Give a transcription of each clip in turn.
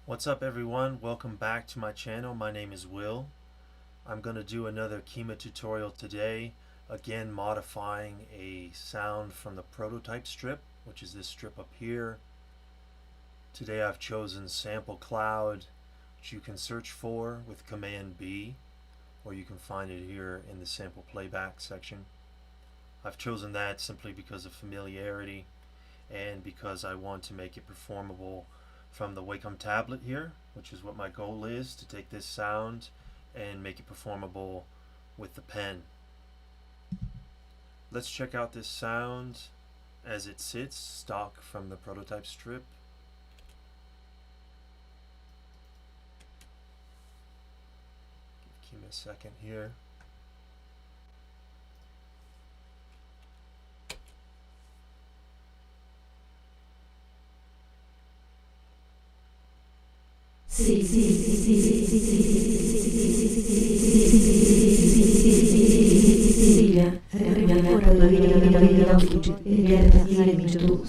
What's up everyone? Welcome back to my channel. My name is Will. I'm going to do another Kyma tutorial today, again modifying a sound from the prototype strip, which is this strip up here. Today I've chosen Sample Cloud, which you can search for with Command B, or you can find it here in the sample playback section. I've chosen that simply because of familiarity and because I want to make it performable from the Wacom Tablet here, which is what my goal is, to take this sound and make it performable with the pen. Let's check out this sound as it sits, stock from the prototype strip. Give me a second here. Silvia, arrivi ancora alla vita degli occhi e viene a dirmi tu,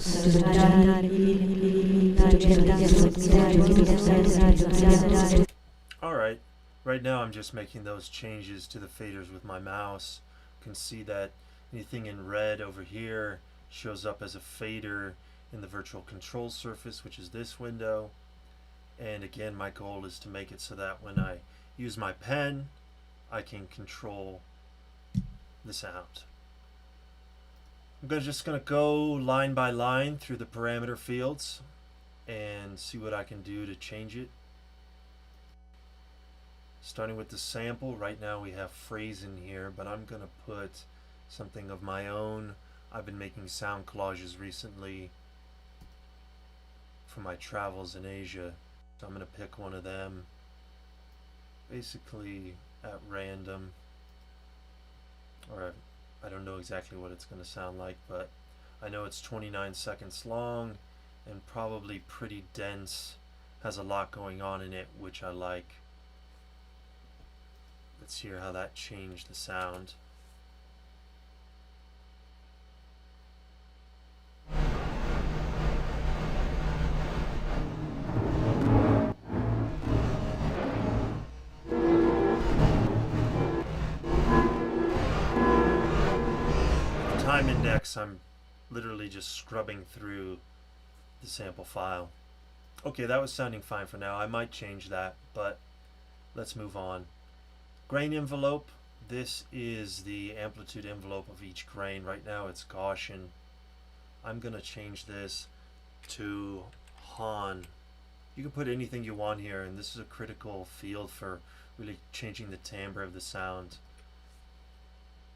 Alright, right now I'm just making those changes to the faders with my mouse. You can see that anything in red over here shows up as a fader in the virtual control surface, which is this window. And again, my goal is to make it so that when I use my pen, I can control the sound. I'm just going to go line by line through the parameter fields and see what I can do to change it. Starting with the sample, right now we have phrase in here, but I'm going to put something of my own. I've been making sound collages recently for my travels in Asia. So I'm going to pick one of them basically at random, or I don't know exactly what it's going to sound like, but I know it's 29 seconds long and probably pretty dense, has a lot going on in it, which I like. Let's hear how that changed the sound. Time index, I'm literally just scrubbing through the sample file. Okay, that was sounding fine for now. I might change that, but let's move on. Grain envelope, this is the amplitude envelope of each grain. Right now it's Gaussian. I'm going to change this to Han. You can put anything you want here, and this is a critical field for really changing the timbre of the sound.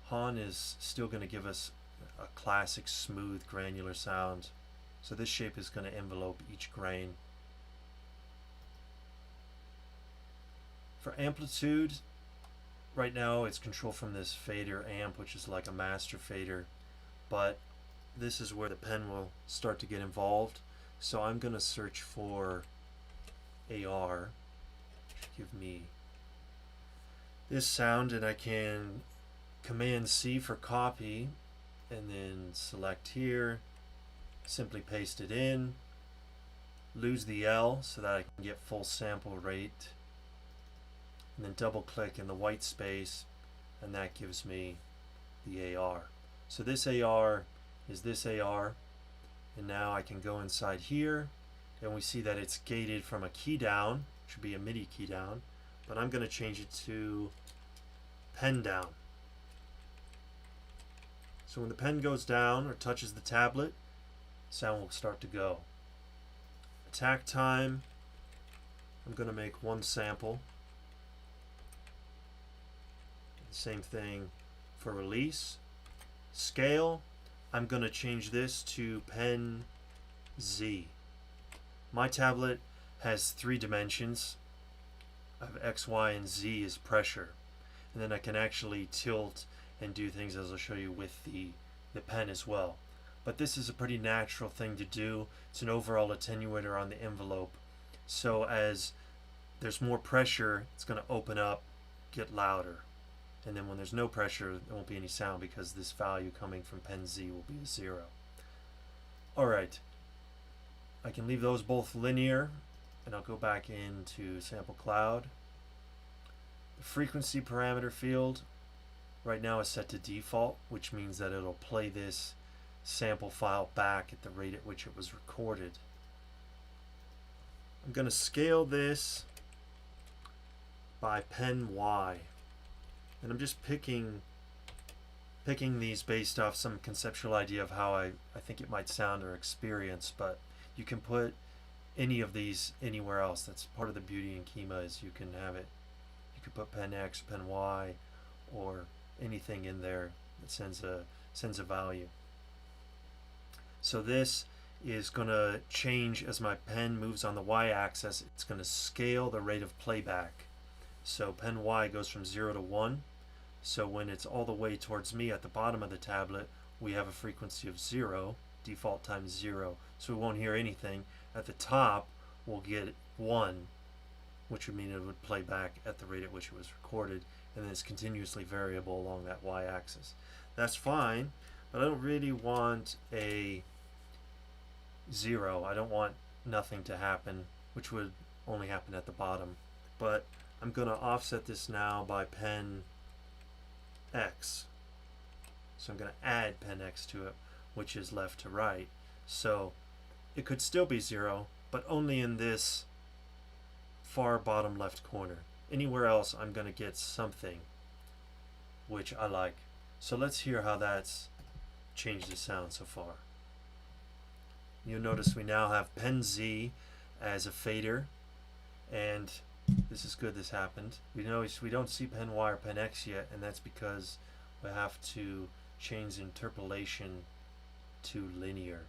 Han is still going to give us a classic smooth granular sound, so this shape is going to envelope each grain. For amplitude, right now it's controlled from this fader amp, which is like a master fader, but this is where the pen will start to get involved. So I'm going to search for AR, which give me this sound, and I can Command C for copy and then select here, simply paste it in, lose the L so that I can get full sample rate, and then double click in the white space, and that gives me the AR. So this AR is this AR, and now I can go inside here and we see that it's gated from a key down, which would be a MIDI key down, but I'm going to change it to pen down. So when the pen goes down or touches the tablet, sound will start to go. Attack time, I'm going to make one sample. Same thing for release. Scale, I'm going to change this to pen Z. My tablet has 3 dimensions of X, Y, and Z is pressure. And then I can actually tilt and do things, as I'll show you, with the pen as well. But this is a pretty natural thing to do. It's an overall attenuator on the envelope. So as there's more pressure, it's going to open up, get louder. And then when there's no pressure, there won't be any sound because this value coming from pen Z will be a 0. Alright, I can leave those both linear and I'll go back into Sample Cloud. The frequency parameter field right now is set to default, which means that it'll play this sample file back at the rate at which it was recorded. I'm going to scale this by pen Y, and I'm just picking these based off some conceptual idea of how I think it might sound or experience, but you can put any of these anywhere else. That's part of the beauty in Kyma, is you can have it, you could put pen X, pen Y, or anything in there that sends a value. So this is going to change as my pen moves on the y-axis. It's going to scale the rate of playback. So pen Y goes from 0 to 1. So when it's all the way towards me at the bottom of the tablet, we have a frequency of 0, default times 0. So we won't hear anything. At the top, we'll get 1, which would mean it would play back at the rate at which it was recorded, and then it's continuously variable along that y-axis. That's fine, but I don't really want a 0. I don't want nothing to happen, which would only happen at the bottom. But I'm going to offset this now by pen X. So I'm going to add pen X to it, which is left to right. So it could still be 0, but only in this far bottom left corner. Anywhere else I'm going to get something which I like. So let's hear how that's changed the sound so far. You'll notice we now have pen Z as a fader, and this is good this happened. We notice we don't see pen Y or pen X yet, and that's because we have to change interpolation to linear.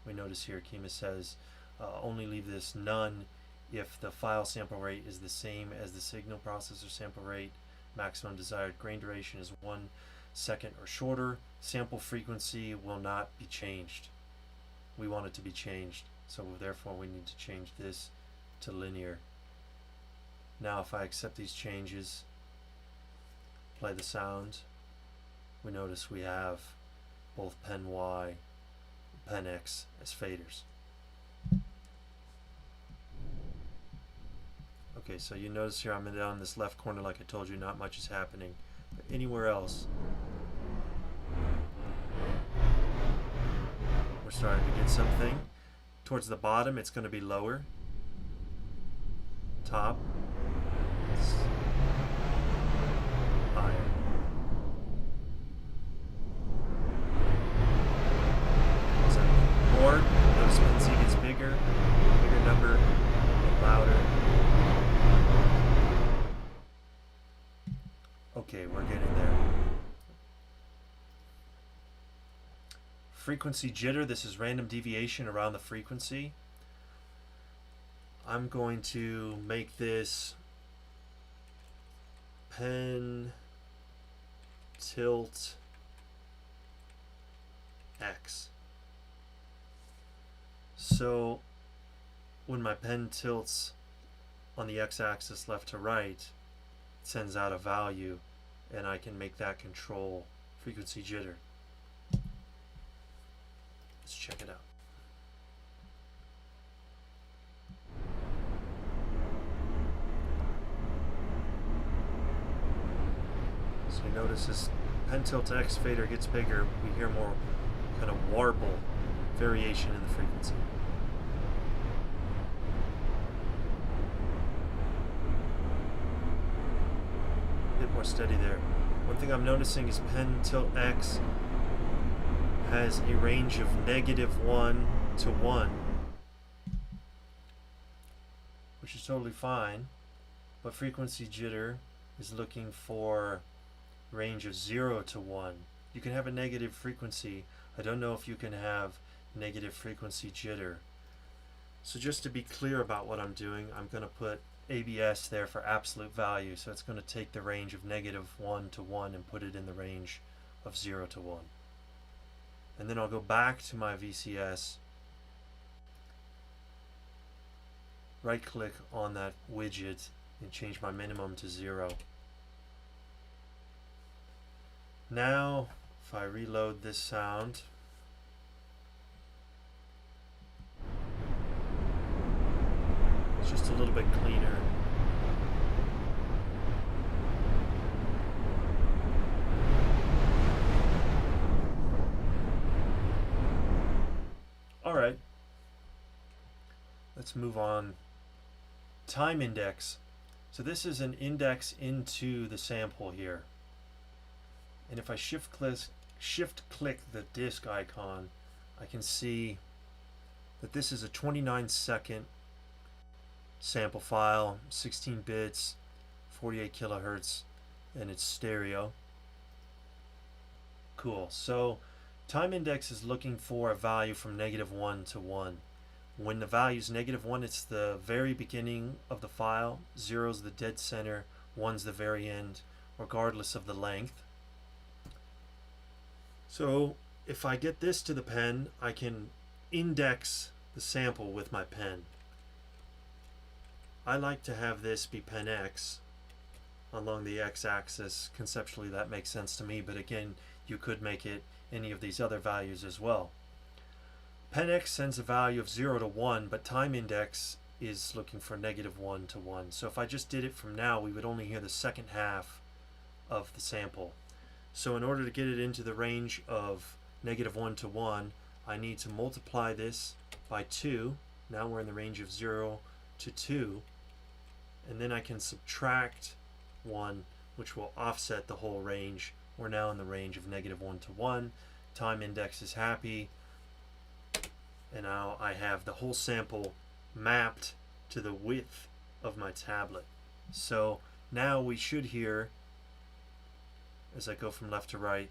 We notice here Kyma says only leave this none if the file sample rate is the same as the signal processor sample rate. Maximum desired grain duration is 1 second or shorter. Sample frequency will not be changed. We want it to be changed, so therefore we need to change this to linear. Now if I accept these changes, play the sound, we notice we have both pen Y and pen X as faders. Okay, so you notice here I'm down in this left corner, like I told you, not much is happening. But anywhere else, we're starting to get something. Towards the bottom, it's going to be lower. Top, it's higher. So more, notice pen Z gets bigger number, and louder. Okay, we're getting there. Frequency jitter, this is random deviation around the frequency. I'm going to make this pen tilt X. So when my pen tilts on the x-axis left to right, it sends out a value, and I can make that control frequency jitter. Let's check it out. So you notice this pen tilt X fader gets bigger, we hear more kind of warble variation in the frequency. A bit more steady there. One thing I'm noticing is pen tilt X has a range of -1 to 1, which is totally fine, but frequency jitter is looking for range of 0 to 1. You can have a negative frequency. I don't know if you can have negative frequency jitter. So just to be clear about what I'm doing, I'm going to put ABS there for absolute value. So it's going to take the range of -1 to 1 and put it in the range of 0 to 1. And then I'll go back to my VCS, right click on that widget and change my minimum to 0. Now if I reload this sound, it's just a little bit cleaner. Alright, let's move on. Time index. So this is an index into the sample here. And if I shift click the disk icon, I can see that this is a 29-second sample file, 16 bits, 48 kilohertz, and it's stereo. Cool. So time index is looking for a value from -1 to 1. When the value is -1, it's the very beginning of the file, 0 is the dead center, 1's the very end, regardless of the length. So if I get this to the pen, I can index the sample with my pen. I like to have this be pen X along the x-axis. Conceptually that makes sense to me, but again, you could make it any of these other values as well. Pen X sends a value of 0 to 1, but time index is looking for -1 to 1. So if I just did it from now, we would only hear the second half of the sample. So in order to get it into the range of -1 to 1, I need to multiply this by 2. Now we're in the range of 0 to 2. And then I can subtract 1, which will offset the whole range. We're now in the range of -1 to 1. Time index is happy. And now I have the whole sample mapped to the width of my tablet. So now we should hear, as I go from left to right,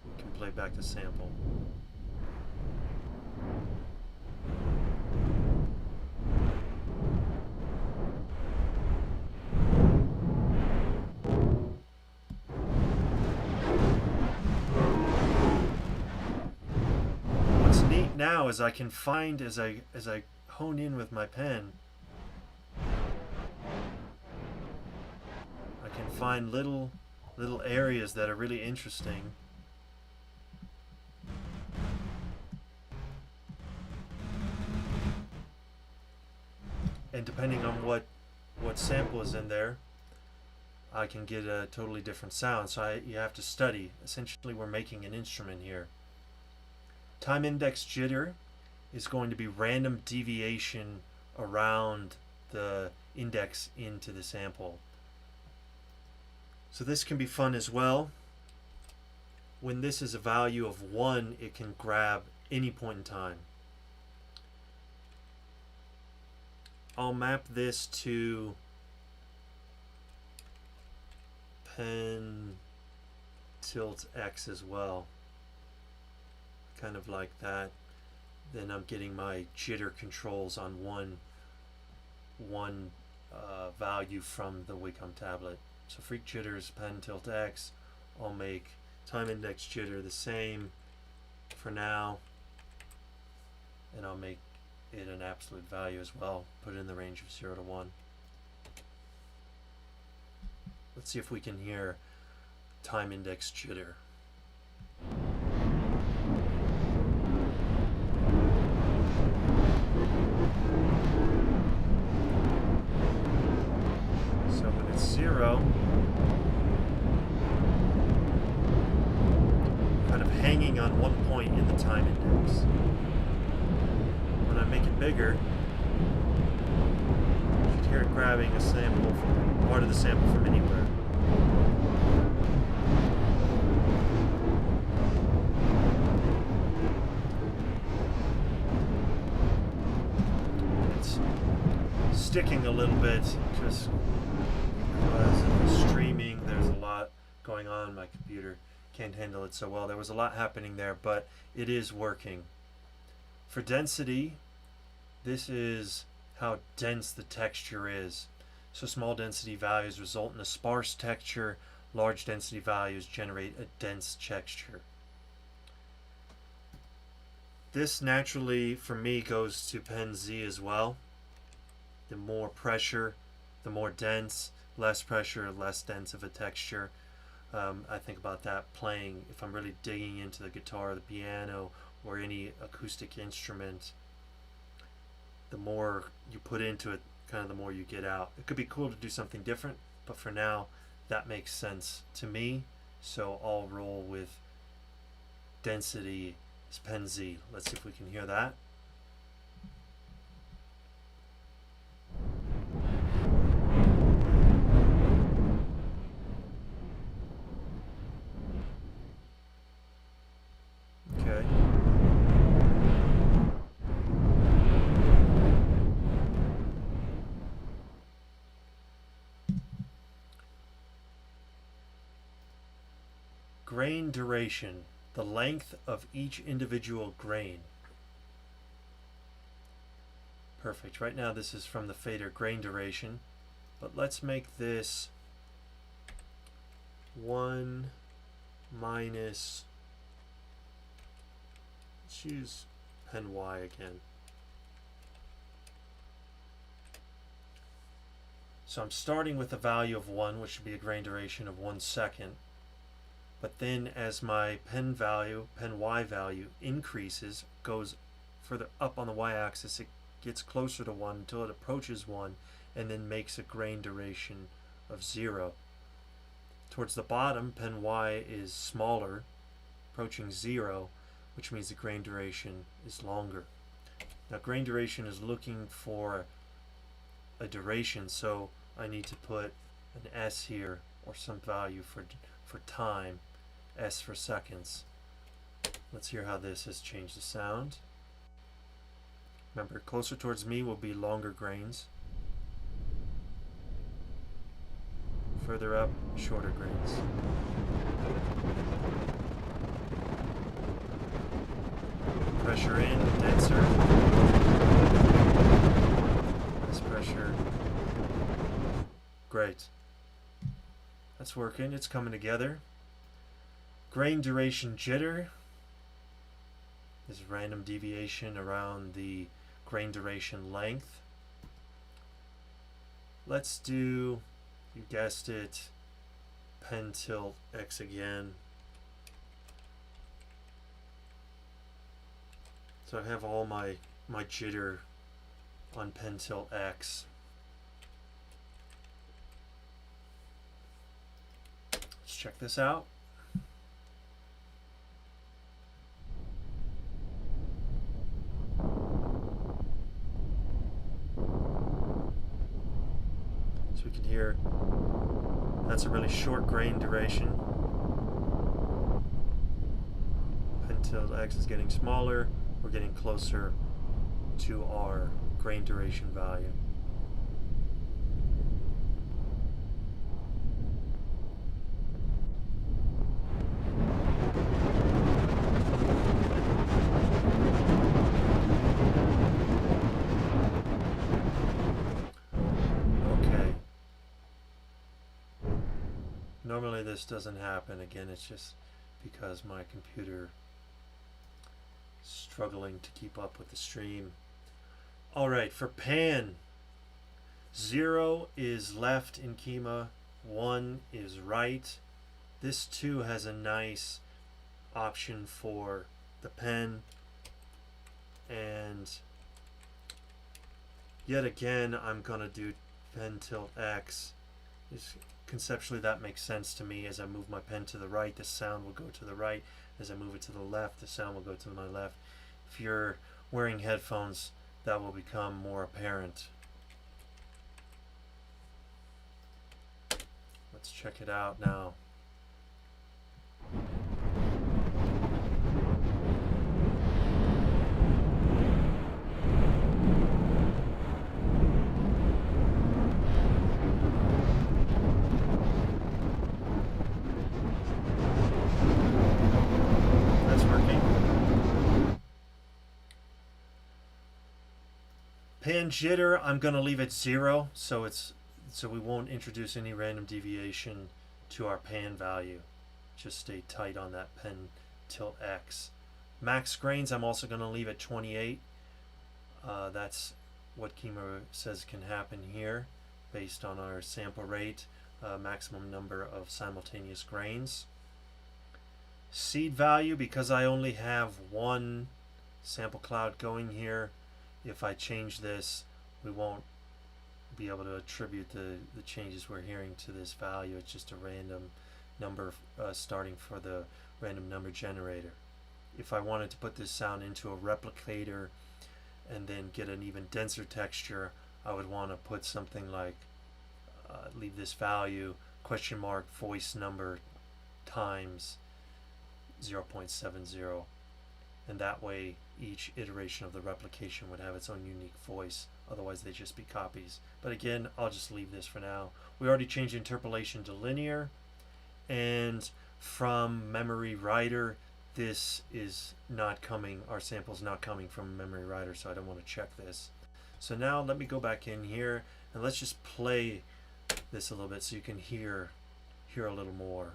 we can play back the sample. What's neat now is I can find, as I hone in with my pen, I can find little areas that are really interesting. And depending on what sample is in there, I can get a totally different sound. So you have to study. Essentially, we're making an instrument here. Time index jitter is going to be random deviation around the index into the sample. So this can be fun as well. When this is a value of 1, it can grab any point in time. I'll map this to pen tilt X as well. Kind of like that. Then I'm getting my jitter controls on one value from the Wacom Tablet. So freak jitters, pen tilt X. I'll make time index jitter the same for now, and I'll make it an absolute value as well. Put it in the range of 0 to 1. Let's see if we can hear time index jitter. So when it's 0, kind of hanging on one point in the time index. When I make it bigger, you should hear it grabbing a sample, part of the sample from anywhere. It's sticking a little bit just because of the streaming. There's a lot going on. My computer can't handle it so well. There was a lot happening there, but it is working. For density, this is how dense the texture is. So small density values result in a sparse texture. Large density values generate a dense texture. This naturally, for me, goes to pen Z as well. The more pressure, the more dense. Less pressure, less dense of a texture. I think about that playing, if I'm really digging into the guitar, the piano, or any acoustic instrument. the more you put into it, kind of the more you get out. It could be cool to do something different, but for now, that makes sense to me. So I'll roll with density is pen Z. Let's see if we can hear that. Okay. Grain duration, the length of each individual grain. Perfect. Right now this is from the fader grain duration, but let's make this 1 minus, let's use pen Y again. So I'm starting with a value of 1, which should be a grain duration of 1 second. But then as my pen Y value increases, goes further up on the Y-axis, it gets closer to 1 until it approaches 1 and then makes a grain duration of 0. Towards the bottom, pen Y is smaller, approaching 0, which means the grain duration is longer. Now grain duration is looking for a duration, so I need to put an S here or some value for time, S for seconds. Let's hear how this has changed the sound. Remember, closer towards me will be longer grains. Further up, shorter grains. Pressure in, denser. Less pressure. Great. That's working, it's coming together. Grain duration jitter is random deviation around the grain duration length. Let's do, you guessed it, pen tilt X again. So I have all my jitter on pen tilt X. Let's check this out. So we can hear that's a really short grain duration. Pen tilt X is getting smaller. We're getting closer to our grain duration value. Normally this doesn't happen. Again, it's just because my computer is struggling to keep up with the stream. Alright, for pan, 0 is left in Kyma, 1 is right. This too has a nice option for the pen, and yet again I'm gonna do pen tilt X. Conceptually that makes sense to me. As I move my pen to the right, the sound will go to the right. As I move it to the left, the sound will go to my left. If you're wearing headphones, that will become more apparent. Let's check it out now. Pan jitter, I'm going to leave it 0, so we won't introduce any random deviation to our pan value. Just stay tight on that pen tilt X. Max grains, I'm also going to leave at 28. That's what Kyma says can happen here based on our sample rate, maximum number of simultaneous grains. Seed value, because I only have one sample cloud going here, if I change this, we won't be able to attribute the changes we're hearing to this value. It's just a random number starting for the random number generator. If I wanted to put this sound into a replicator and then get an even denser texture, I would want to put something like leave this value question mark voice number times 0.70, and that way each iteration of the replication would have its own unique voice. Otherwise they'd just be copies. But again, I'll just leave this for now. We already changed interpolation to linear, and from memory writer, this is not coming, our sample's not coming from memory writer, so I don't want to check this. So now let me go back in here and let's just play this a little bit so you can hear a little more.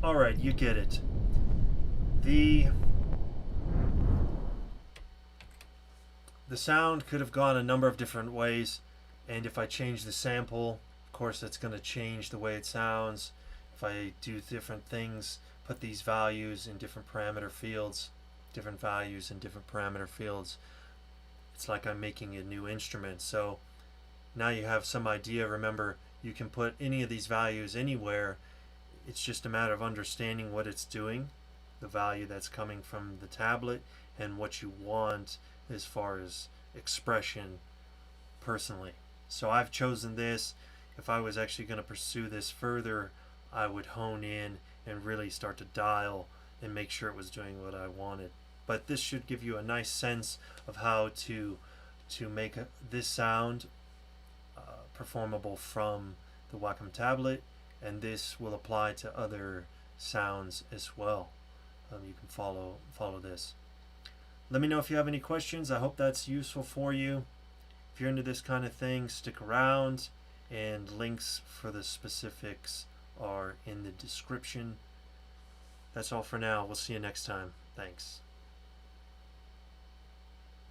Alright, you get it. The sound could have gone a number of different ways, and if I change the sample, of course that's going to change the way it sounds. If I do different things, put these values in different parameter fields, different values in different parameter fields, it's like I'm making a new instrument. So now you have some idea. Remember, you can put any of these values anywhere. It's just a matter of understanding what it's doing, the value that's coming from the tablet, and what you want as far as expression personally. So I've chosen this. If I was actually going to pursue this further, I would hone in and really start to dial and make sure it was doing what I wanted. But this should give you a nice sense of how to make this sound performable from the Wacom Tablet, and this will apply to other sounds as well. You can follow this. Let me know if you have any questions. I hope that's useful for you. If you're into this kind of thing, stick around, and links for the specifics are in the description. That's all for now. We'll see you next time. Thanks.